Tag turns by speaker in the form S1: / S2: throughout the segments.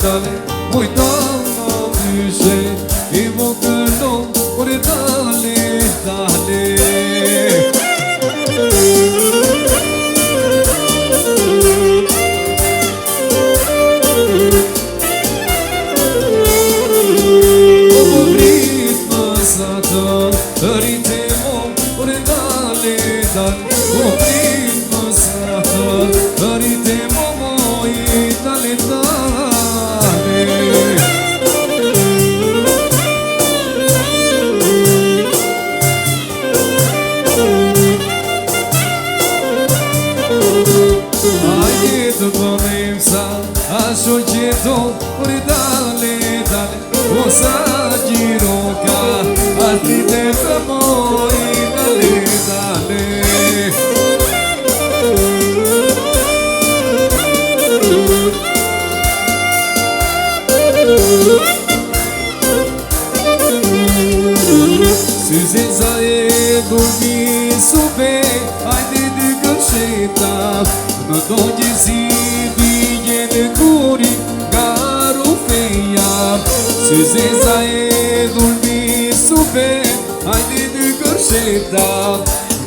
S1: dale, mujtama dyshe, I vogëllon, ore dale, dale. Ashtu qeto, ore dale, dale, o sa gjiro ka, artite të moj, dale, dale. Syzeza e dormi supe, hajde dy kërsheta, në do gjësi në kuri nga rufeja. Syzeza e dhulmi supe, hajde dy kërsheta,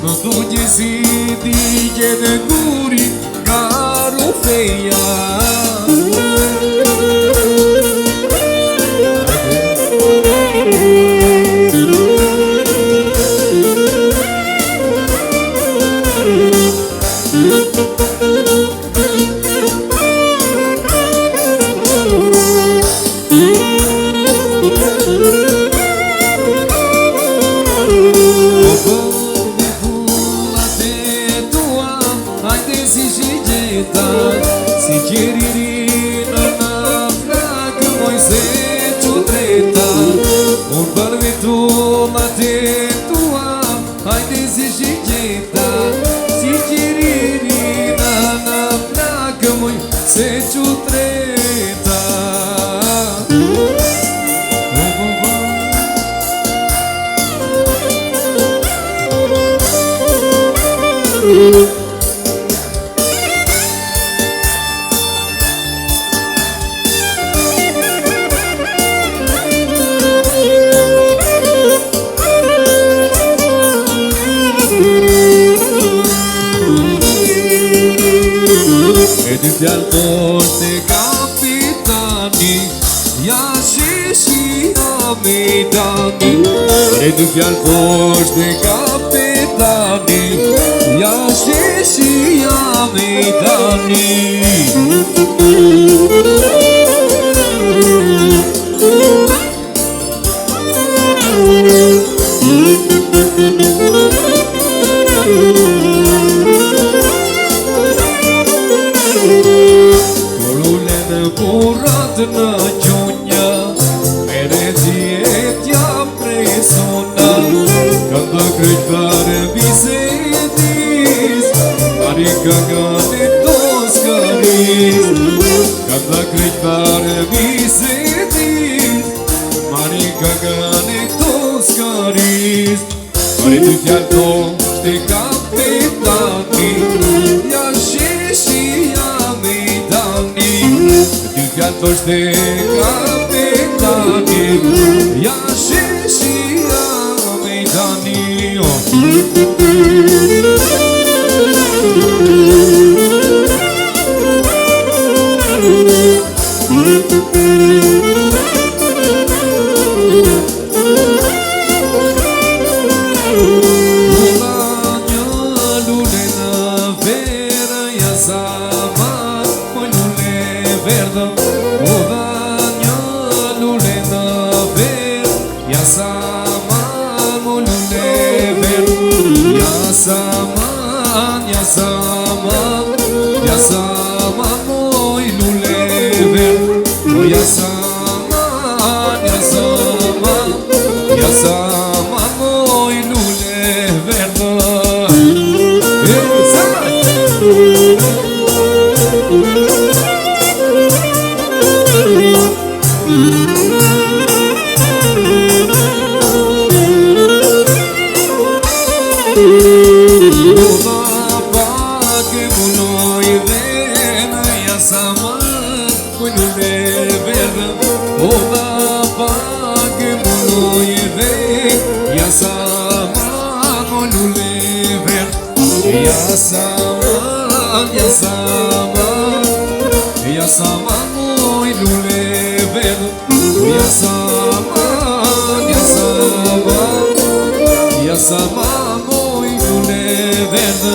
S1: në do gjësi digje në kuri nga rufeja. Si qeriri në nafrak moj se qutreta, unë përve tu ma te tua, hajde si shigjeta. Si qeriri në nafrak moj se qutreta. E dy fjallë poshtë e kapitani, ja sheshia me dani. E dy fjallë poshtë e kapitani, ja sheshia me dani. Kurat në gjunja, mere zjetja presona, këndë kryqëtar bisedis, marika gane toskaris. Këndë kryqëtar bisedis, marika gane toskaris. Pare dy fjallë poshtë e kapitani, ja sheshia me dani. Dy fjallë poshtë e kapitani, ja sheshia me dani. Yasaman moy lule ver, yasaman moy lule ver. Yasaman moy lule verdă, o da pagă munoi vei, ia sama molule verde, ia sama molule verde, ia sama molule verde.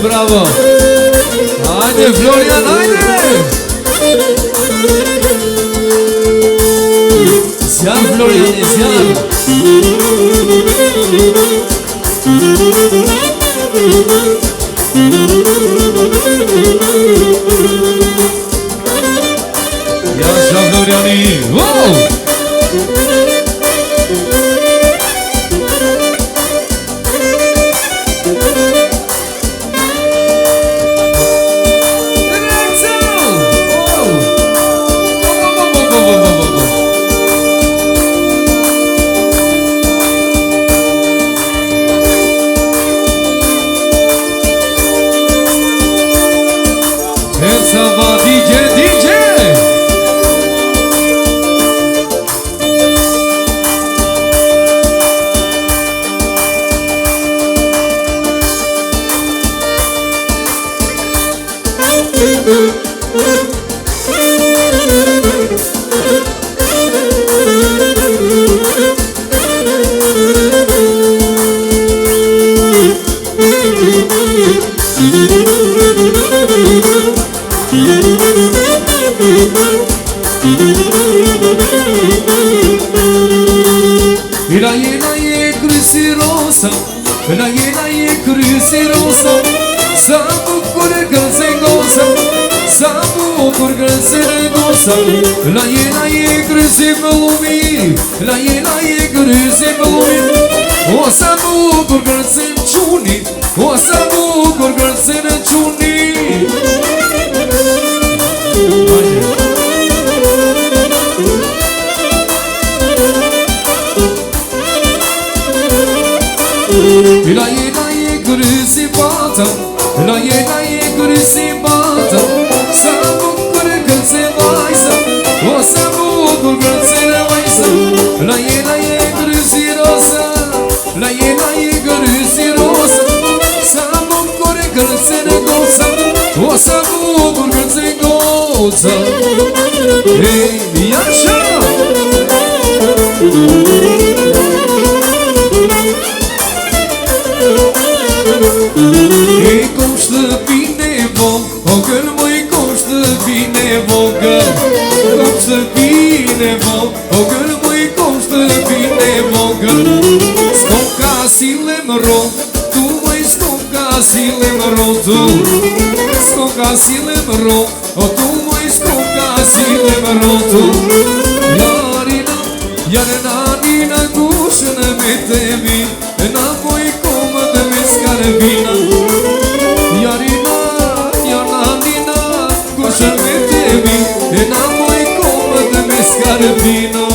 S1: Bravo! Haide, Florian, haide! Florian Ezian. Ia așa, Florianii! Wow! La ela e grăzimă lumii, la ela e grăzimă lumii. O să bucur grăzăciunii, o să bucur grăzăciunii. La ela e grăzimată, la ela e grăzimată. Să bucur grăzăvaisă, o să bucur grăzăvaisă. La ela e grăzirosă, la ela e grăzirosă. Să bucur grăzăgoță, o să bucur grăzăgoță. Ei, e așa! Ei, cum stă bine vogăl, măi, cum stă bine vogăl. Cum stă bine vogăl, măi, cum stă bine vogăl. Sconca zile-mi rog, tu, măi, sconca zile-mi rog, tu. Sconca zile-mi rog, tu, măi, sconca zile-mi rog, tu. Iarina, iarina, nina, gușă-nă mete-mi, înapoi cum de-mi scară-vina. Iarina, iarina, nina, gușă-nă mete-mi, înapoi cum de-mi scară-vina.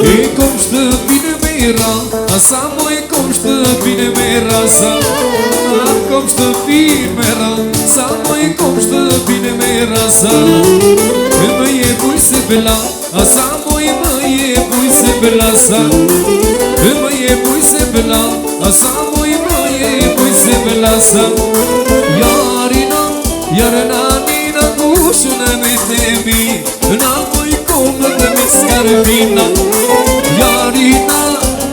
S1: E cum stă bine mera, sa măi, cum stă bine mera, sa. Cum stă bine mera, sa măi, cum stă bine mera, sa. Mă e bui se bela, sa măi, mă e bui se bela, sa. Mă e bui se bela, sa măi, mă e bui se bela, sa. Iarina, iarina, nina, gușă-nă mete-mi, înapoi cum de-mi scară-vina. Iarina,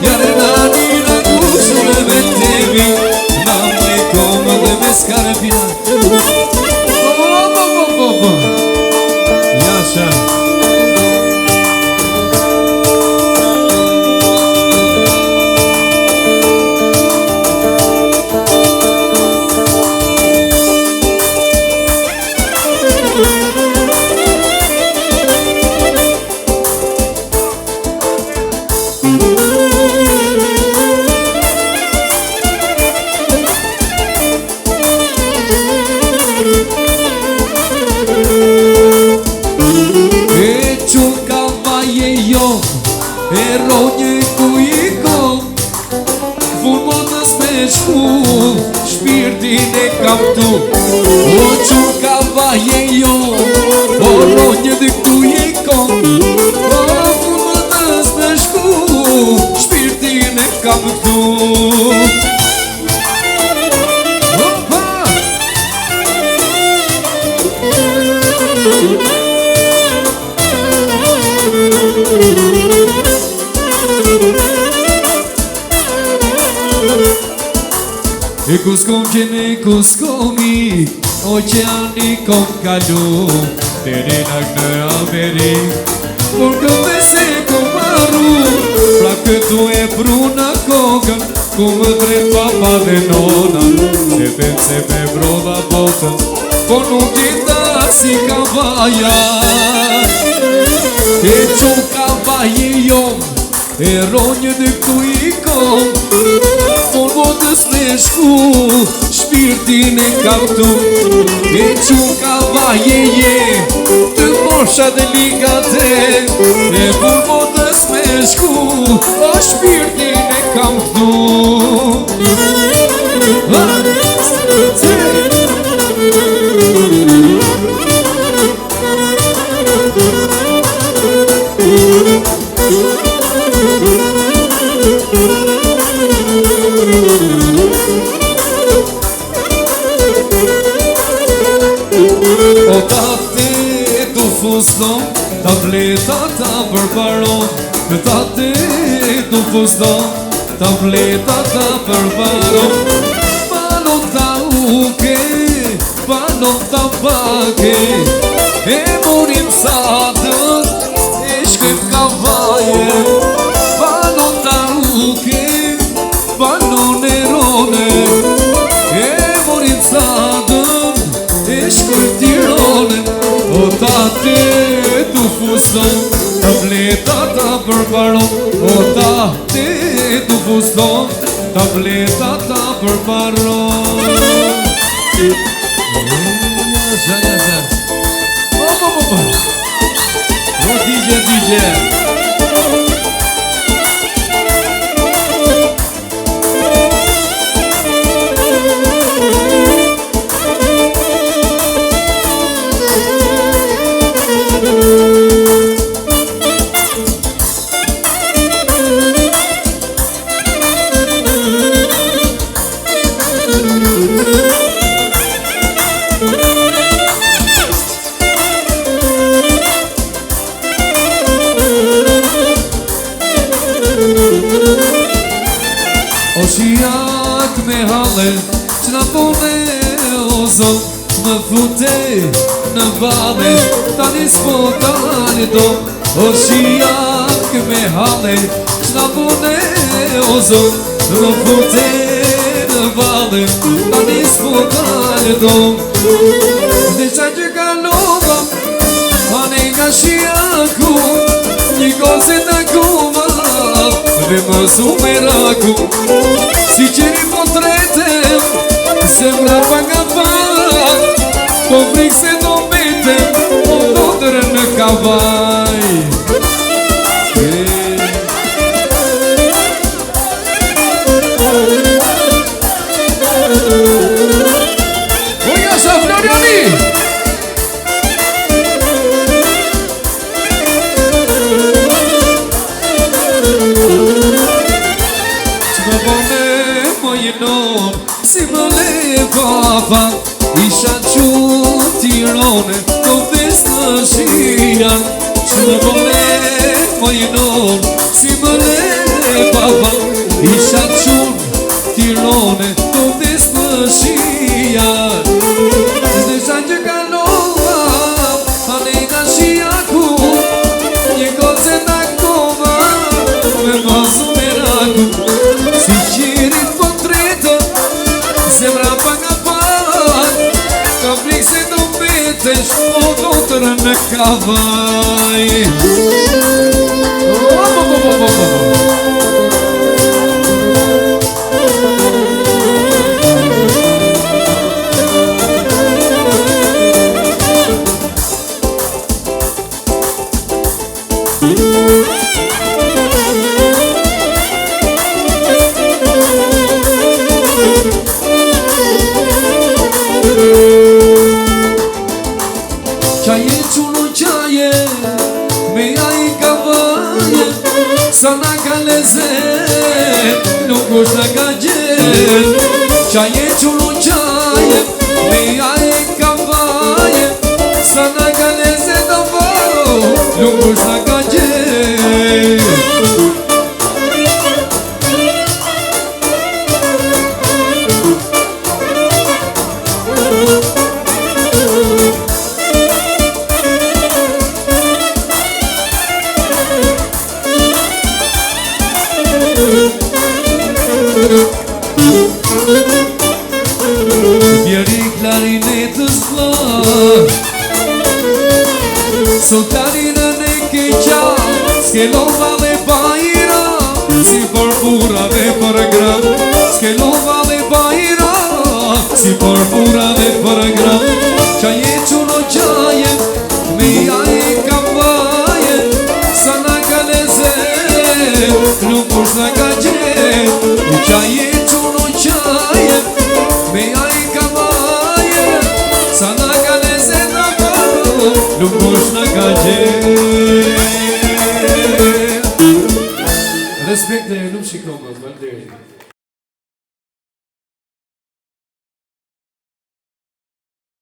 S1: iarina, nina, gușă-nă mete-mi, înapoi cum de-mi scară-vina. Ia așa. Eronie cu ego, fulmona smeškų, špirdinė kam tu. O čuka vajejo, o ronje diktų ego, o fulmona smeškų, špirdinė kam tu. ku s'kom qene, ku s'kom i Oqeani kom kalu Deri nak në Amerik Por këve se kom marru Pra këtu e bruna kokën Ku më drejt papa dhe nona Se them se me brodha botën Po nuk jeta si kavaja E që kavaje jom E ronjën e këtu i kom Po modës me shku Shpirtin e kaptu E që kavaje je Të mosha dhe ligate E po modës me shku O shpirtin e kaptu O tate tu fuston, tableta ta përparon Në tate tu fuston, tableta ta përparon Panon ta uke, panon ta pake E morim satën, e shkrim kavaje Panon ta uke, panon e rone E morim satën, e shkrim tirone O tate tu fuston, tableta ta përparon O tate tu fuston, tableta ta përparon O DJ O shijak me hale Që na pone o zot Më fute në vale Tani s'po tani do O shijak me hale Që na pone o zot Më fute në vale Tani s'po tani do Dhe qa që kalova Ane nga shijaku Një kose të kuma Dhe më sumeraku Si qeri po tretem Zemra pa nga pak Po frik se do betem Po do tërë në kavaj O jasha Floriani Si më le papa Isha qunë tirone Të ves në shian Që më bële më jenon Si më le papa Isha qunë tirone Të ves në shian Dhe shanë që kalova Hane nga shiaku Një koce në kova Me masu me raku Si qirit po tretë Zemra pa nga pak Ka frik se do betesh O do tërë në kavaj Qaje quno qaje Me aj kavaje Sa na ka lezet Nuk është na ka gjet Qaje quno qaje Me aj kavaje Sa na ka lezet Nuk është na ka gjet clarinetës vla Sot clarinën e ke qa S'ke lova dhe bajra Si për fura dhe për gram S'ke lova dhe bajra Si për fura dhe për gram Qaje quno qaje Me jaje kavaje Sa na ka lezet Lukush na ka gjet Qaje quno qaje Me jaje kavaje Sa na ka lezet na kalu Lukush na ka gjet Respekt dhe nuk shikom, vëlderit